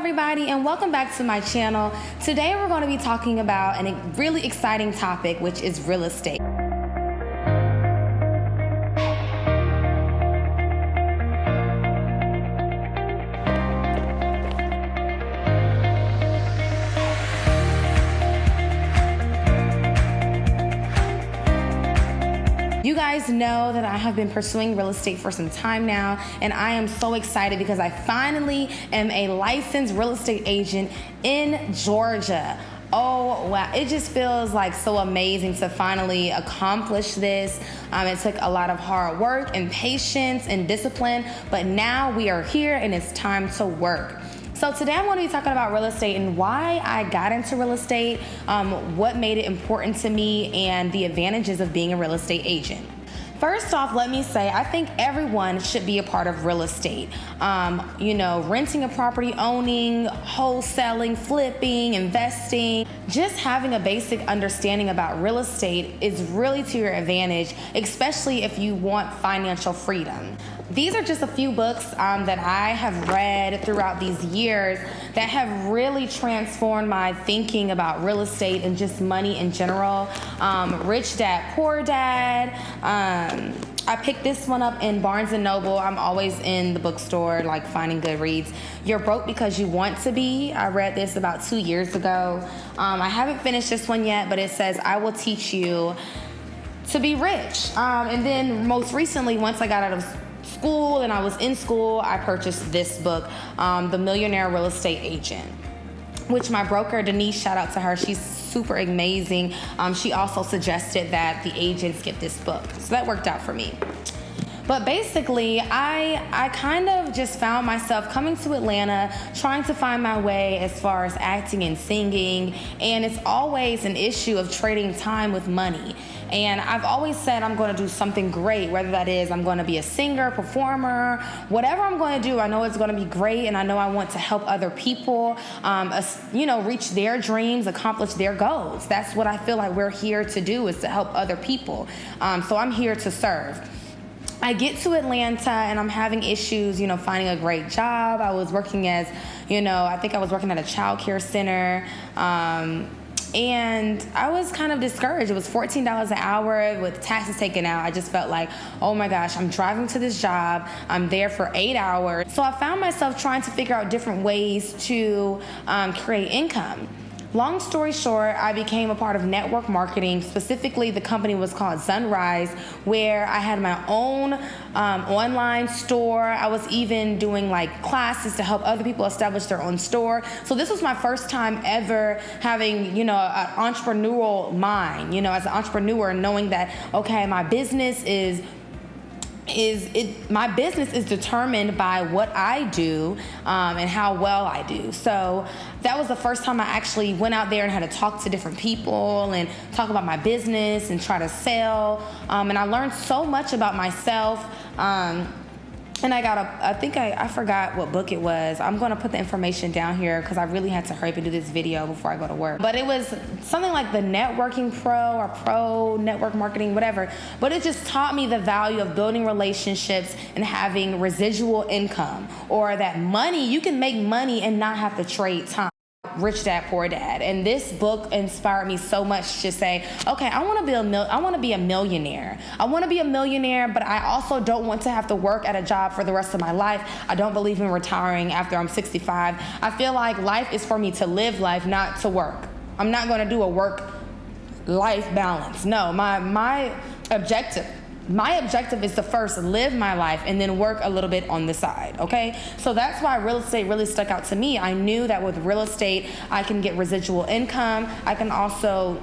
everybody, and welcome back to my channel. Today we're going to be talking about a really exciting topic, which is real estate. You guys know that I have been pursuing real estate for some time now, and I am so excited because I finally am a licensed real estate agent in Georgia. Oh wow, it just feels like so amazing to finally accomplish this. It took a lot of hard work and patience and discipline, but now we are here and it's time to work. So today I'm going to be talking about real estate and why I got into real estate, what made it important to me, and the advantages of being a real estate agent. First off, let me say, I think everyone should be a part of real estate. Renting a property, owning, wholesaling, flipping, investing, just having a basic understanding about real estate is really to your advantage, especially if you want financial freedom. These are just a few books that I have read throughout these years that have really transformed my thinking about real estate and just money in general. Rich Dad, Poor Dad. I picked this one up in Barnes & Noble. I'm always in the bookstore, like finding good reads. You're Broke Because You Want to Be. I read this about 2 years ago. I haven't finished this one yet, but it says, I will teach you to be rich. And then most recently, once I got out of school and I was in school, I purchased this book, The Millionaire Real Estate Agent, which my broker, Denise, shout out to her, she's super amazing. She also suggested that the agents get this book. So that worked out for me. But basically, I kind of just found myself coming to Atlanta, trying to find my way as far as acting and singing, and it's always an issue of trading time with money. And I've always said I'm going to do something great, whether that is I'm going to be a singer, performer, whatever I'm going to do, I know it's going to be great, and I know I want to help other people, reach their dreams, accomplish their goals. That's what I feel like we're here to do, is to help other people. So I'm here to serve. I get to Atlanta and I'm having issues, finding a great job. I was working as, I think I was working at a child care center. And I was kind of discouraged. It was $14 an hour with taxes taken out. I just felt like, oh my gosh, I'm driving to this job. I'm there for 8 hours. So I found myself trying to figure out different ways to create income. Long story short, I became a part of network marketing. Specifically, the company was called Sunrise, where I had my own online store. I was even doing like classes to help other people establish their own store. So this was my first time ever having, an entrepreneurial mind, as an entrepreneur, knowing that, okay, my business is determined by what I do and how well I do. So that was the first time I actually went out there and had to talk to different people and talk about my business and try to sell. And I learned so much about myself. And I forgot what book it was. I'm going to put the information down here because I really had to hurry up and do this video before I go to work. But it was something like the Networking Pro or Pro Network Marketing, whatever. But it just taught me the value of building relationships and having residual income, or that money, you can make money and not have to trade time. Rich Dad, Poor Dad. And this book inspired me so much to say, okay, I want to be a millionaire. I want to be a millionaire, but I also don't want to have to work at a job for the rest of my life. I don't believe in retiring after I'm 65. I feel like life is for me to live life, not to work. I'm not going to do a work-life balance. No, my objective is to first live my life and then work a little bit on the side, okay? So that's why real estate really stuck out to me. I knew that with real estate, I can get residual income. I can also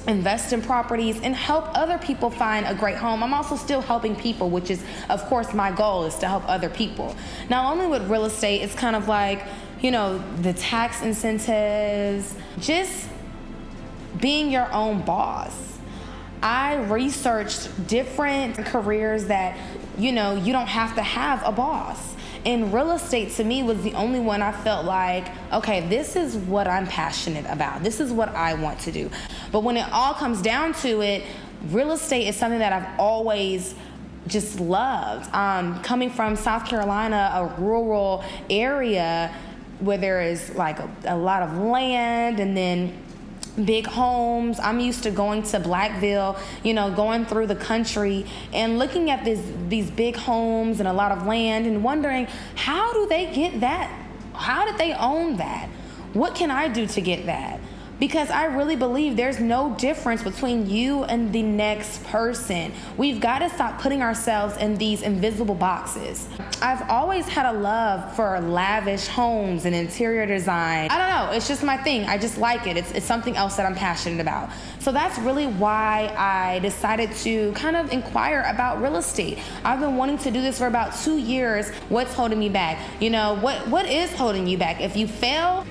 invest in properties and help other people find a great home. I'm also still helping people, which is, of course, my goal is to help other people. Not only with real estate, it's kind of like, the tax incentives, just being your own boss. I researched different careers that, you don't have to have a boss. And real estate to me was the only one I felt like, okay, this is what I'm passionate about. This is what I want to do. But when it all comes down to it, real estate is something that I've always just loved. Coming from South Carolina, a rural area, where there is like a lot of land and then big homes. I'm used to going to Blackville, going through the country and looking at these big homes and a lot of land and wondering, how do they get that? How did they own that? What can I do to get that? Because I really believe there's no difference between you and the next person. We've got to stop putting ourselves in these invisible boxes. I've always had a love for lavish homes and interior design. I don't know, it's just my thing. I just like it. It's something else that I'm passionate about. So that's really why I decided to kind of inquire about real estate. I've been wanting to do this for about 2 years. What's holding me back? What is holding you back? If you fail,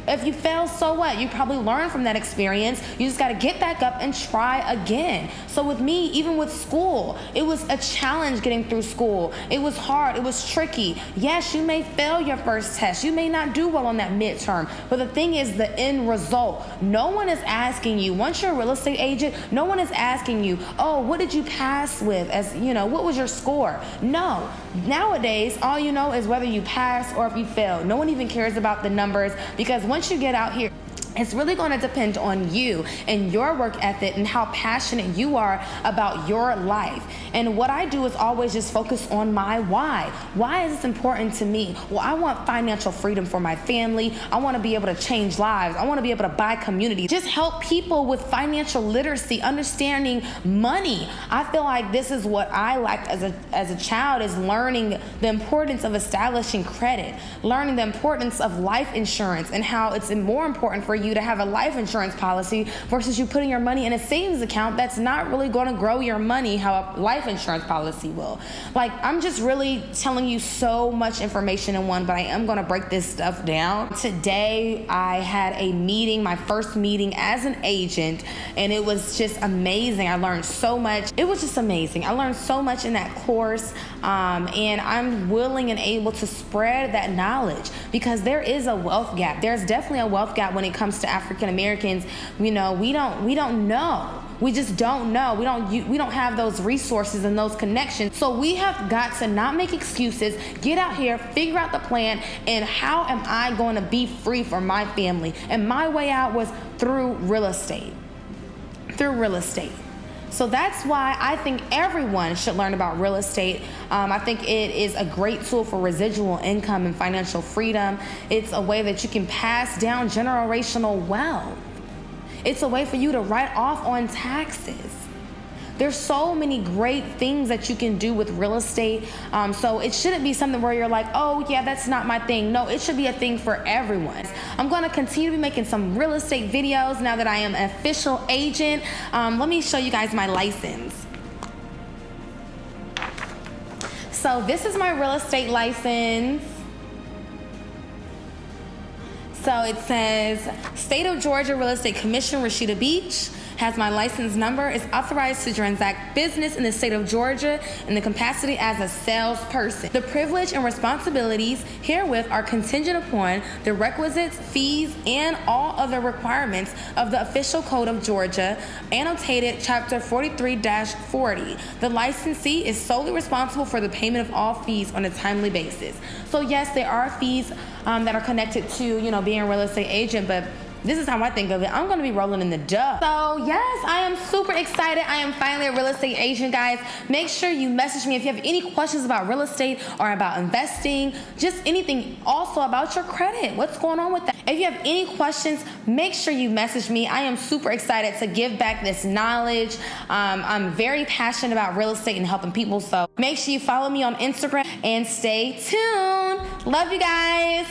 so what? You probably learn from that experience. You just got to get back up and try again. So with me, even with school, it was a challenge getting through school. It was hard. It was tricky. Yes, you may fail your first test. You may not do well on that midterm. But the thing is the end result. No one is asking you, once you're a real estate agent, no one is asking you, oh, what did you pass with? What was your score? No. Nowadays, all you know is whether you pass or if you fail. No one even cares about the numbers, because once you get out here, it's really going to depend on you and your work ethic and how passionate you are about your life. And what I do is always just focus on my why. Why is this important to me? Well, I want financial freedom for my family. I want to be able to change lives. I want to be able to buy community. Just help people with financial literacy, understanding money. I feel like this is what I liked as a child, is learning the importance of establishing credit, learning the importance of life insurance and how it's more important for you to have a life insurance policy versus you putting your money in a savings account that's not really going to grow your money how a life insurance policy will. Like, I'm just really telling you so much information in one, but I am going to break this stuff down. Today, I had a meeting, my first meeting as an agent, and it was just amazing. I learned so much. It was just amazing. I learned so much in that course, and I'm willing and able to spread that knowledge because there is a wealth gap. There's definitely a wealth gap when it comes to African Americans. We don't know. We just don't know. We don't have those resources and those connections. So we have got to not make excuses, get out here, figure out the plan, and how am I going to be free for my family? And my way out was through real estate. So that's why I think everyone should learn about real estate. I think it is a great tool for residual income and financial freedom. It's a way that you can pass down generational wealth. It's a way for you to write off on taxes. There's so many great things that you can do with real estate. So it shouldn't be something where you're like, oh yeah, that's not my thing. No, it should be a thing for everyone. I'm gonna continue to be making some real estate videos now that I am an official agent. Let me show you guys my license. So this is my real estate license. So it says, State of Georgia Real Estate Commission, Rashida Beach. Has my license number, is authorized to transact business in the state of Georgia in the capacity as a salesperson. The privilege and responsibilities herewith are contingent upon the requisites, fees, and all other requirements of the official code of Georgia, annotated chapter 43-40. The licensee is solely responsible for the payment of all fees on a timely basis. So yes, there are fees that are connected to, being a real estate agent, but this is how I think of it. I'm going to be rolling in the dough. So yes, I am super excited. I am finally a real estate agent, guys. Make sure you message me if you have any questions about real estate or about investing, just anything. Also about your credit. What's going on with that? If you have any questions, make sure you message me. I am super excited to give back this knowledge. I'm very passionate about real estate and helping people. So make sure you follow me on Instagram and stay tuned. Love you guys.